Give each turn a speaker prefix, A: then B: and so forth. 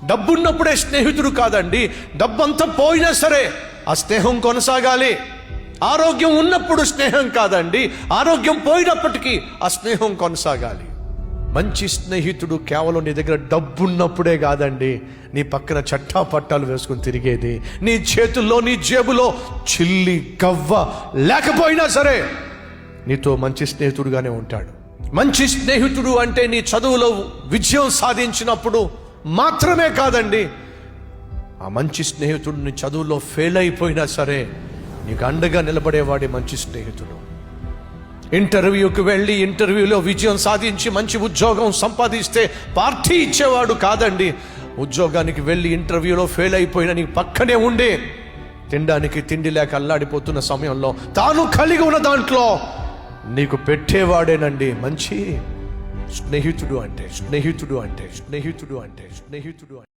A: డబ్బున్నప్పుడే స్నేహితుడు కాదండి, డబ్బంతా పోయినా సరే ఆ స్నేహం కొనసాగాలి. ఆరోగ్యం ఉన్నప్పుడు స్నేహం కాదండి, ఆరోగ్యం పోయినప్పటికీ ఆ స్నేహం కొనసాగాలి. మంచి స్నేహితుడు కేవలం నీ దగ్గర డబ్బున్నప్పుడే కాదండి, నీ పక్కన చట్టా పట్టాలు వేసుకుని తిరిగేది, నీ చేతుల్లో నీ జేబులో చిల్లి గవ్వ లేకపోయినా సరే నీతో మంచి స్నేహితుడుగానే ఉంటాడు. మంచి స్నేహితుడు అంటే నీ చదువులో విజయం సాధించినప్పుడు మాత్రమే కాదండి, ఆ మంచి స్నేహితుడు నీ చదువులో ఫెయిల్ అయిపోయినా సరే నీకు అండగా నిలబడేవాడే మంచి స్నేహితుడు. ఇంటర్వ్యూకి వెళ్ళి ఇంటర్వ్యూలో విజయం సాధించి మంచి ఉద్యోగం సంపాదిస్తే పార్టీ ఇచ్చేవాడు కాదండి, ఉద్యోగానికి వెళ్ళి ఇంటర్వ్యూలో ఫెయిల్ అయిపోయినా నీకు పక్కనే ఉండే తినడానికి తిండి లేక అల్లాడిపోతున్న సమయంలో తాను కలిగి ఉన్న దాంట్లో నీకు పెట్టేవాడేనండి మంచి స్నేహితుడు అంటే.